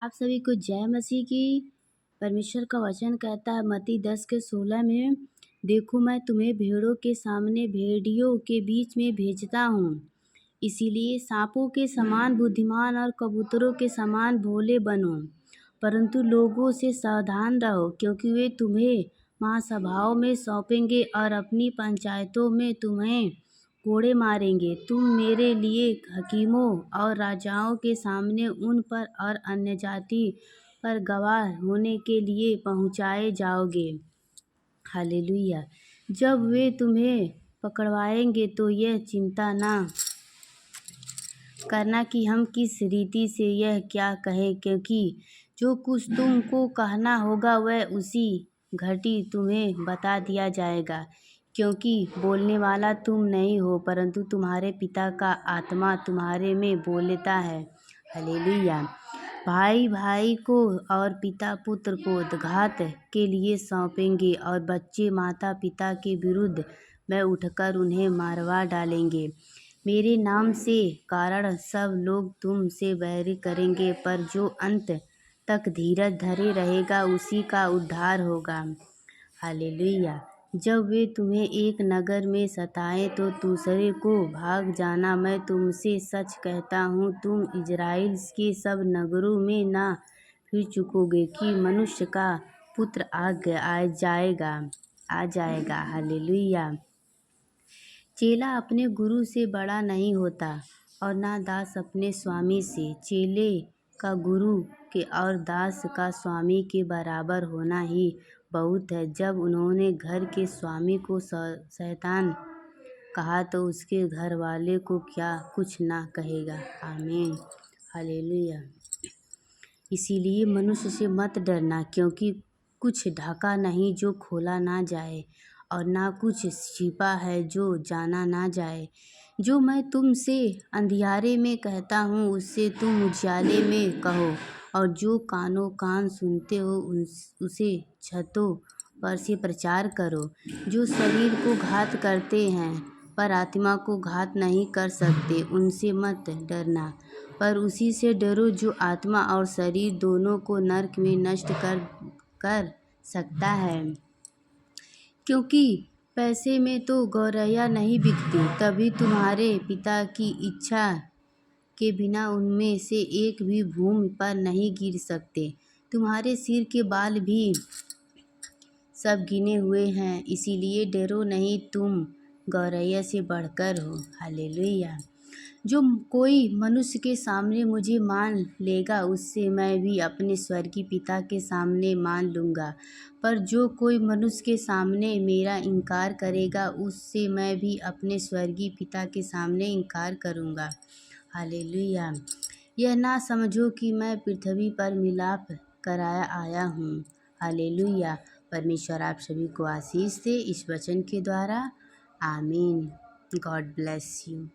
आप सभी को जय मसीह की। परमेश्वर का वचन कहता है मत्ती 10:16 में, देखो मैं तुम्हें भेड़ों के सामने भेड़ियों के बीच में भेजता हूँ। इसीलिए सांपों के समान बुद्धिमान और कबूतरों के समान भोले बनो, परंतु लोगों से सावधान रहो, क्योंकि वे तुम्हें महासभाओं में सौंपेंगे और अपनी पंचायतों में तुम्हें कोड़े मारेंगे। तुम मेरे लिए हकीमों और राजाओं के सामने उन पर और अन्य जाति पर गवाह होने के लिए पहुँचाए जाओगे। हालेलुया। जब वे तुम्हें पकड़वाएंगे तो यह चिंता ना करना कि हम किस रीति से यह क्या कहें, क्योंकि जो कुछ तुमको कहना होगा वह उसी घड़ी तुम्हें बता दिया जाएगा। क्योंकि बोलने वाला तुम नहीं हो, परंतु तुम्हारे पिता का आत्मा तुम्हारे में बोलता है। हालेलुया। भाई भाई को और पिता पुत्र को घात के लिए सौंपेंगे, और बच्चे माता पिता के विरुद्ध में उठकर उन्हें मारवा डालेंगे। मेरे नाम से कारण सब लोग तुमसे बैर करेंगे, पर जो अंत तक धीरज धरे रहेगा उसी का उद्धार होगा। हालेलुया। जब वे तुम्हें एक नगर में सताएं तो दूसरे को भाग जाना। मैं तुमसे सच कहता हूँ, तुम इज़राइल के सब नगरों में ना फिर चुकोगे कि मनुष्य का पुत्र आ जाएगा। हालेलुया। चेला अपने गुरु से बड़ा नहीं होता, और ना दास अपने स्वामी से। चेले का गुरु के और दास का स्वामी के बराबर होना ही बहुत है। जब उन्होंने घर के स्वामी को शैतान कहा तो उसके घर वाले को क्या कुछ ना कहेगा। आमीन। हालेलुया। इसीलिए मनुष्य से मत डरना, क्योंकि कुछ ढका नहीं जो खोला ना जाए, और ना कुछ छिपा है जो जाना ना जाए। जो मैं तुमसे अंधियारे में कहता हूँ उससे तुम उजियाले में कहो, और जो कानों कान सुनते हो उसे छतों पर से प्रचार करो। जो शरीर को घात करते हैं पर आत्मा को घात नहीं कर सकते, उनसे मत डरना, पर उसी से डरो जो आत्मा और शरीर दोनों को नरक में नष्ट कर सकता है। क्योंकि पैसे में तो गौरैया नहीं बिकती, तभी तुम्हारे पिता की इच्छा के बिना उनमें से एक भी भूमि पर नहीं गिर सकते। तुम्हारे सिर के बाल भी सब गिने हुए हैं, इसीलिए डरो नहीं, तुम गौरैया से बढ़कर हो। हालेलुया। जो कोई मनुष्य के सामने मुझे मान लेगा उससे मैं भी अपने स्वर्गीय पिता के सामने मान लूँगा, पर जो कोई मनुष्य के सामने मेरा इनकार करेगा उससे मैं भी अपने स्वर्गीय पिता के सामने इनकार करूँगा। हालेलुया। यह ना समझो कि मैं पृथ्वी पर मिलाप कराया आया हूँ। हालेलुया। परमेश्वर आप सभी को आशीष दे इस वचन के द्वारा। आमीन। God bless you.